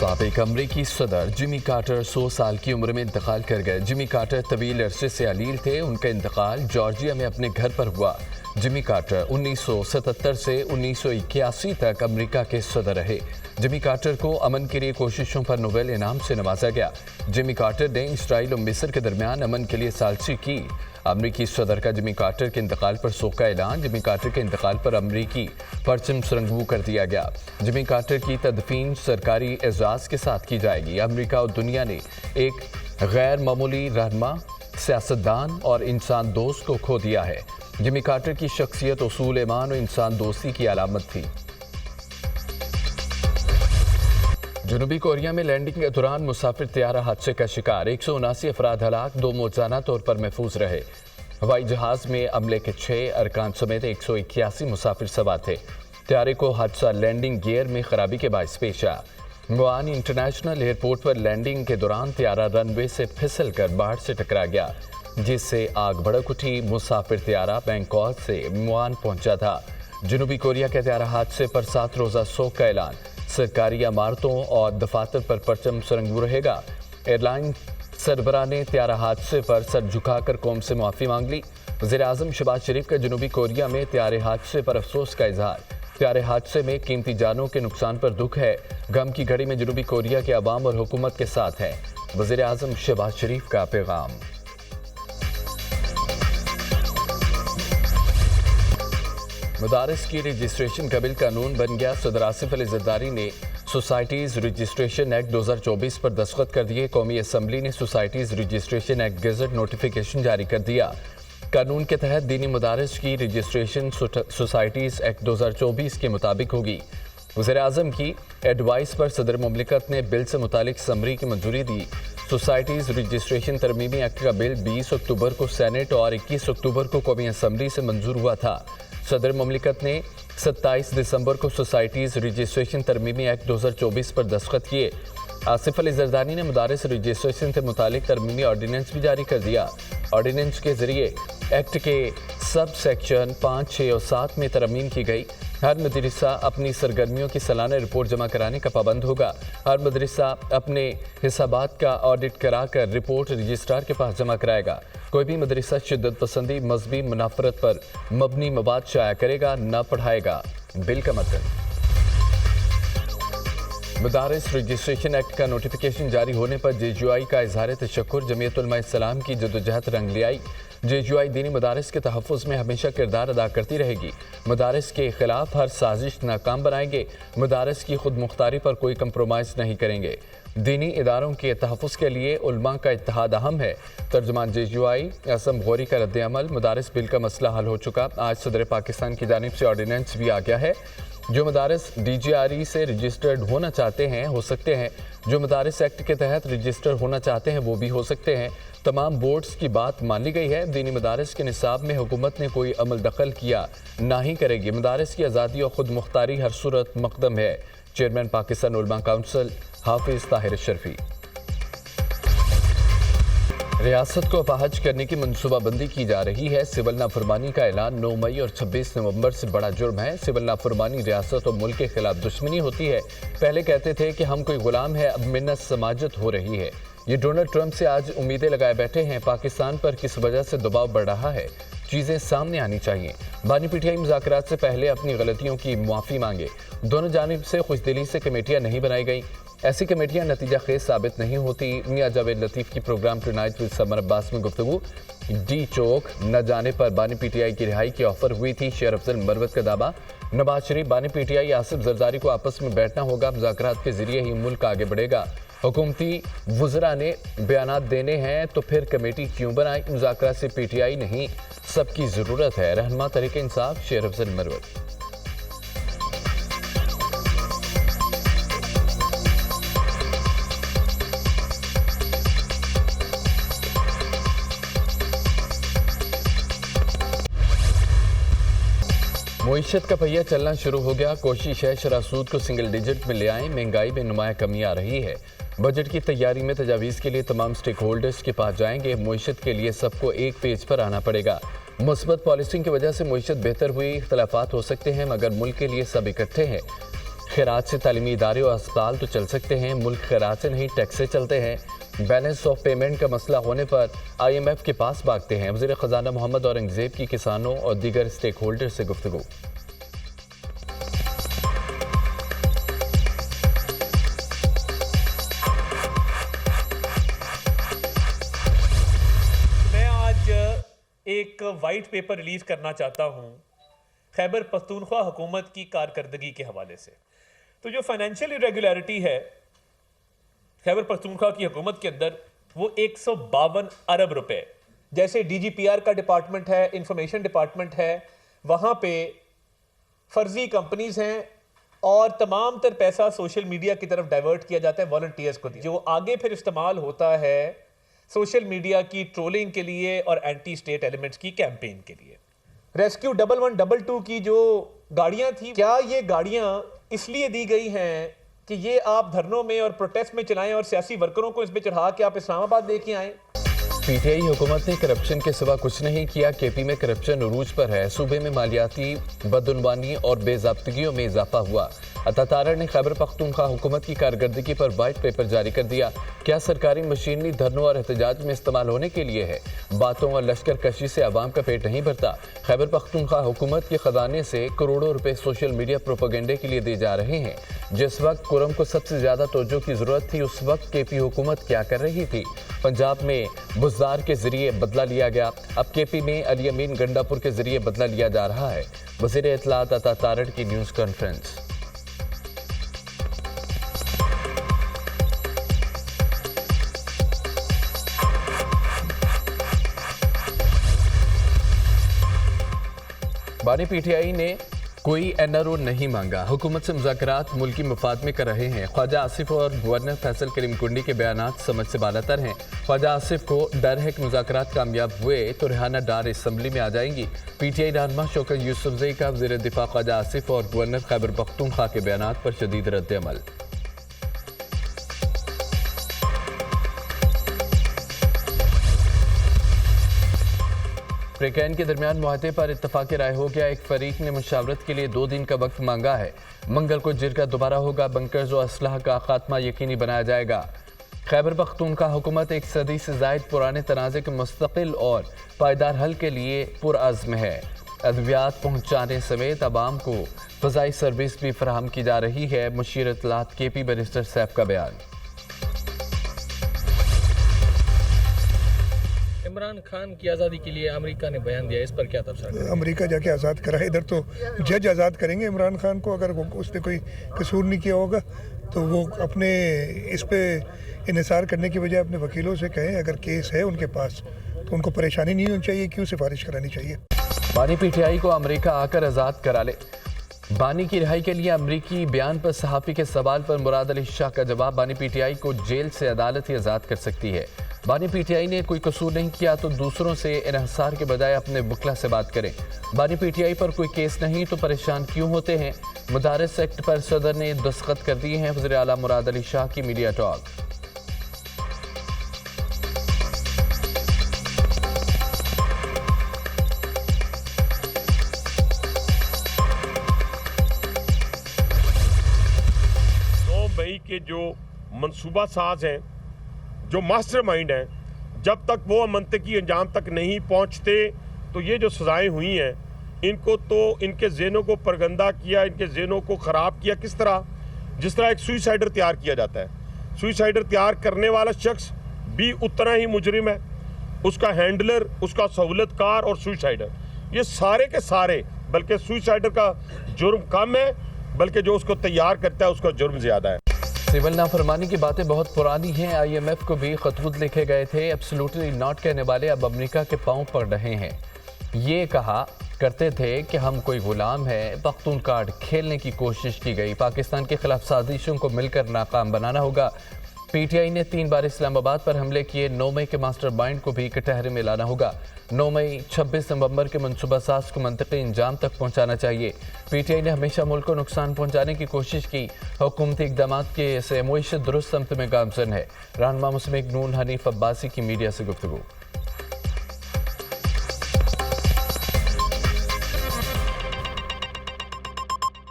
साबिक अमरीकी सदर जिमी कार्टर 100 साल की उम्र में इंतकाल कर गए। जिमी कार्टर तवील अरसे से अलील थे। उनका इंतकाल जॉर्जिया में अपने घर पर हुआ। जिमी कार्टर 1977 से 1981 तक अमेरिका के सदर रहे। जिमी कार्टर को अमन के लिए कोशिशों पर नोबेल इनाम से नवाजा गया। जिमी कार्टर ने इसराइल और मिस्र के दरमियान अमन के लिए सालसी की। अमरीकी सदर का जिमी कार्टर के इंतकाल पर शोक का ऐलान। जिमी कार्टर के इंतकाल पर अमरीकी परचम सुरंगू कर दिया गया। जिमी कार्टर की तदफीन सरकारी एजाज के साथ की जाएगी। अमरीका और दुनिया ने एक गैर मामूली रहनुमा, सियासतदान और इंसान दोस्त को खो दिया है। जिमी कार्टर की शख्सियत उसूल ईमान और इंसान दोस्ती की अलामत थी। जनूबी कोरिया में लैंडिंग के दौरान मुसाफिर तैयारा हादसे का शिकार। 179 अफराद हलाक, 2 मौजाना तौर पर महफूज रहे। हवाई जहाज में अमले के 6 अरकान समेत 181 मुसाफिर सवार थे। तैयारे को हादसा लैंडिंग गियर में खराबी के बायस पेश आया। मुआन इंटरनेशनल एयरपोर्ट पर लैंडिंग के दौरान तैयारा रनवे से फिसल कर बाढ़ से टकरा गया, जिससे आग भड़क उठी। मुसाफिर तैयारा बैंकॉक से मुआन पहुंचा था। जनूबी कोरिया के तैयारा हादसे पर 7 रोज़ा शोक का ऐलान। सरकारी इमारतों और दफातर पर परचम सुरंगू रहेगा। एयरलाइन सरबराह ने तैयारा हादसे पर सर झुकाकर कौम से माफ़ी मांग ली। वज़ीर-ए-आज़म शहबाज शरीफ का जनूबी कोरिया में तैयारे हादसे पर अफसोस का इजहार। तैयारे हादसे में कीमती जानों के नुकसान पर दुख है। गम की घड़ी में जनूबी कोरिया के अवाम और हुकूमत के साथ है। वज़ीर-ए-आज़म शहबाज शरीफ का पैगाम। मदारिस की रजिस्ट्रेशन का बिल कानून बन गया। सदर आसिफ अली जरदारी ने सोसाइटीज़ रजिस्ट्रेशन एक्ट 2024 पर दस्तखत कर दिए। कौमी असम्बली ने societies registration act gazette notification जारी कर दिया। कानून के तहत दीनी मदारिस की रजिस्ट्रेशन सोसाइटीज़ एक्ट 2024 के मुताबिक होगी। वज़ीर-ए-आज़म की एडवाइस पर सदर मुमलिकत ने बिल से मुतालिक समरी की मंजूरी दी। सोसाइटीज़ रजिस्ट्रेशन तरमीमी एक्ट का बिल 20 अक्टूबर को सेनेट और 21 अक्टूबर को कौमी असम्बली से मंजूर हुआ था। सदर मुमलिकत ने 27 दिसंबर को सोसाइटीज़ रजिस्ट्रेशन तरमीमी एक्ट 2024 पर दस्तखत किए। आसिफ अली जरदारी ने मदारिस रजिस्ट्रेशन से मुतालिक तरमीमी ऑर्डीनेंस भी जारी कर दिया। ऑर्डीनेंस के जरिए एक्ट के सब सेक्शन 5, 6 और 7 में तरमीम की गई। हर मदरसा अपनी सरगर्मियों की सालाना रिपोर्ट जमा कराने का पाबंद होगा। हर मदरसा अपने हिसाबात का ऑडिट कराकर रिपोर्ट रजिस्ट्रार के पास जमा कराएगा। कोई भी मदरसा शिद्दत पसंदी, मजहबी मुनाफरत पर मबनी मवाद शाया करेगा न पढ़ाएगा। बिल का मतलब मदारिस रजिस्ट्रेशन एक्ट का नोटिफिकेशन जारी होने पर JUI का इजहार तशक्कुर। जमीयत उलमा इस्लाम की जदोजहद रंग ले आई। JUI दीनी मदारिस के तहफ़्फ़ुज़ में हमेशा किरदार अदा करती रहेगी। मदारिस के खिलाफ हर साजिश नाकाम बनाएंगे। मदारिस की खुद मुख्तारी पर कोई कंप्रोमाइज़ नहीं करेंगे। दीनी इदारों के तहफ़्फ़ुज़ के लिए उलमा का इत्तेहाद अहम है। तर्जुमान JUI असम गौरी का रद्द-ए-अमल। मदारिस बिल का मसला हल हो चुका। आज सदर पाकिस्तान की जानिब से ऑर्डीनेंस भी आ गया है। जो मदारिस DGRE से रजिस्टर्ड होना चाहते हैं हो सकते हैं। जो मदारिस एक्ट के तहत रजिस्टर होना चाहते हैं वो भी हो सकते हैं। तमाम बोर्ड्स की बात मान ली गई है। दीनी मदारिस के निसाब में हुकूमत ने कोई अमल दखल किया ना ही करेगी। मदारिस की आज़ादी और खुद मुख्तारी हर सूरत मकदम है। चेयरमैन पाकिस्तान उलमा काउंसिल हाफिज ताहिर शर्फी। रियासत को अपाहज करने की मनसूबाबंदी की जा रही है। सिविल नाफरमानी का ऐलान 9 मई और 26 नवंबर से बड़ा जुर्म है। सिविल नाफरमानी रियासत और मुल्क के खिलाफ दुश्मनी होती है। पहले कहते थे कि हम कोई गुलाम है, अब मिन्नत समाजत हो रही है। ये डोनाल्ड ट्रंप से आज उम्मीदें लगाए बैठे हैं। पाकिस्तान पर किस वजह से दबाव बढ़ रहा है, चीज़ें सामने आनी चाहिए। बानी पीटीआई मुज़ाकरात से पहले अपनी गलतियों की माफ़ी मांगे। दोनों जानिब से खुशदिली से कमेटियाँ नहीं बनाई गई। ऐसी कमेटियाँ नतीजा खेज साबित नहीं होती। मियां जावेद लतीफ़ की program tonight with Samar Abbas में गुफ्तगू। डी चौक न जाने पर बानी पीटीआई की रिहाई की ऑफर हुई थी। शेर अफजल मरवत का दावा। नवाज शरीफ, बानी पीटीआई, आसिफ जरदारी को आपस में बैठना होगा। मुज़ाकरात के जरिए ही मुल्क आगे बढ़ेगा। हुकूमती वज़रा ने बयानात देने हैं तो फिर कमेटी क्यों बनाई? मुज़ाकरात से पीटीआई नहीं, सबकी ज़रूरत है। रहनुमा तरीके इंसाफ, शेर अफजल मरवत। मईशत का पहिया चलना शुरू हो गया। कोशिश है शरह सूद को सिंगल डिजिट में ले आएं। महंगाई में नुमाया कमी आ रही है। बजट की तैयारी में तजावीज़ के लिए तमाम स्टेक होल्डर्स के पास जाएंगे। मईशत के लिए सबको एक पेज पर आना पड़ेगा। मुस्बत पॉलिसिंग की वजह से मईशत बेहतर हुई। इख्तलाफात हो सकते हैं मगर मुल्क के लिए सब इकट्ठे हैं। खैरात से तालीमी इदारे और अस्पताल तो चल सकते हैं, मुल्क खैरात से नहीं टैक्स से चलते हैं। बैलेंस ऑफ पेमेंट का मसला होने पर IMF के पास भागते हैं। वज़ीर ख़जाना मोहम्मद औरंगज़ेब की किसानों और दीगर स्टेक होल्डर से गुफ्तगू। मैं आज एक वाइट पेपर रिलीज करना चाहता हूं खैबर पख्तूनख्वा हुकूमत की कारकर्दगी के हवाले से। तो जो फाइनेंशियल इरेगुलरिटी है खैबर पख्तूनख्वा की हुकूमत के अंदर, वो 152 अरब रुपए, जैसे DGPR का डिपार्टमेंट है, इंफॉर्मेशन डिपार्टमेंट है, वहाँ पे फर्जी कंपनीज हैं और तमाम तर पैसा सोशल मीडिया की तरफ डाइवर्ट किया जाता है वॉलंटियर्स को, जो आगे फिर इस्तेमाल होता है सोशल मीडिया की ट्रोलिंग के लिए और एंटी स्टेट एलिमेंट्स की कैंपेन के लिए। रेस्क्यू 1122 की जो गाड़ियां थी, क्या ये गाड़ियां इसलिए दी गई हैं कि ये आप धरनों में और प्रोटेस्ट में चलाएं और सियासी वर्करों को इसमें चढ़ा के आप इस्लामाबाद लेके आएं? PTI हुकूमत ने करप्शन के सिवा कुछ नहीं किया। KP में करप्शन उरूज पर है। सूबे में मालियाती बदउनवानी और बेज़ाब्तगियों में इजाफा हुआ। अता तारड़ ने खैबर पख्तूनख्वा हुकूमत की कारकर्दगी पर वाइट पेपर जारी कर दिया। क्या सरकारी मशीनरी धरनों और एहतजाज में इस्तेमाल होने के लिए है? बातों और लश्कर कशी से आवाम का पेट नहीं भरता। खैबर पख्तूनख्वा हुकूमत के खजाने से करोड़ों रुपए सोशल मीडिया प्रोपेगेंडे के लिए दिए जा रहे हैं। जिस वक्त कुरम को सबसे ज्यादा तवज्जो की जरूरत थी, उस वक्त KP हुकूमत क्या कर रही थी? पंजाब में बुज़दार के जरिए बदला लिया गया, अब KP में अली अमीन गंडापुर के जरिए बदला लिया जा रहा है। वज़ीर इत्तलात अता तारड़ की न्यूज़ कॉन्फ्रेंस। बानी PTI ने कोई NRO नहीं मांगा। हुकूमत से मुज़ाकरात मुल्की मफाद में कर रहे हैं। ख्वाजा आसिफ और गवर्नर फैसल करीम कुंडी के बयानात समझ से बालातर हैं। ख्वाजा आसिफ को डर है कि मुज़ाकरात कामयाब हुए तो रिहाना डार असम्बली में आ जाएंगी। PTI रहनुमा शौकत यूसुफजई का वज़ीर दिफा ख्वाजा आसिफ और गवर्नर खैबर पख्तूनख्वा के बयानात पर शदीद रद्द-ए-अमल। फ्रीकैन के दरमियान मुआहदे पर इत्तफाक राय हो गया। एक फरीक ने मुशावरत के लिए 2 दिन का वक्त मांगा है। मंगल को जिरगा दोबारा होगा। बंकर्स और असलाह का खात्मा यकीनी बनाया जाएगा। खैबर पख्तूनख्वा हुकूमत 1 सदी से जायद पुराने तनाज़े के मुस्तकिल और पायदार हल के लिए पुरअज़्म है। अद्वियात पहुँचाने समेत आवाम को फ़ज़ाई सर्विस भी फराहम की जा रही है। मुशीर इत्तलात KP बैरिस्टर सैफ का बयान। इमरान खान की आज़ादी के लिए अमेरिका ने बयान दिया, इस पर क्या तबसरा? अमेरिका जाके आज़ाद कराए, इधर तो जज आज़ाद करेंगे इमरान खान को। अगर उसने कोई कसूर नहीं किया होगा तो वो अपने इस पे इन्हिसार करने की बजाय अपने वकीलों से कहें, अगर केस है उनके पास तो उनको परेशानी नहीं होनी चाहिए, क्यों सिफारिश करानी चाहिए। बानी PTI को अमेरिका आकर आज़ाद करा ले। बानी की रिहाई के लिए अमरीकी बयान पर सहाफ़ी के सवाल पर मुराद अली शाह का जवाब। बानी PTI को जेल से अदालत ही आज़ाद कर सकती है। बानी PTI ने कोई कसूर नहीं किया तो दूसरों से इन्हिसार के बजाय अपने बुकला से बात करें। बानी PTI पर कोई केस नहीं तो परेशान क्यों होते हैं? मदारिस एक्ट पर सदर ने दस्तखत कर दिए हैं। वज़ीर आला मुराद अली शाह की मीडिया टॉक। के जो मंसूबा साज हैं, जो मास्टरमाइंड हैं, जब तक वो मंतकी अंजाम तक नहीं पहुंचते तो ये जो सजाएं हुई हैं, इनको तो इनके ज़हनों को परगंदा किया, इनके ज़हनों को ख़राब किया। किस तरह? जिस तरह एक सुइसाइडर तैयार किया जाता है। सुइसाइडर तैयार करने वाला शख्स भी उतना ही मुजरिम है, उसका हैंडलर, उसका सहूलतकार और सुइसाइडर, ये सारे के सारे, बल्कि सुइसाइडर का जुर्म कम है, बल्कि जो उसको तैयार करता है उसका जुर्म ज़्यादा है। सिविल नाफरमानी की बातें बहुत पुरानी हैं। IMF को भी खतूत लिखे गए थे। एब्सोल्युटली नॉट कहने वाले अब अमेरिका के पांव पड़ रहे हैं। ये कहा करते थे कि हम कोई गुलाम है। पख्तून कार्ड खेलने की कोशिश की गई। पाकिस्तान के खिलाफ साजिशों को मिलकर नाकाम बनाना होगा। PTI ने 3 बार इस्लामाबाद पर हमले किए। 9 मई के मास्टर माइंड को भी कटहरे में लाना होगा। 9 मई 26 नवंबर के मनसूबा साज को मंतकी इंजाम तक पहुंचाना चाहिए। PTI ने हमेशा मुल्क को नुकसान पहुंचाने की कोशिश की। हुकूमती इकदाम के से मुइशत दुरुस्त समत में गामजन है। रहनुमा मुस्लिम लीग नून हनीफ अब्बासी की मीडिया से गुफ्तगू।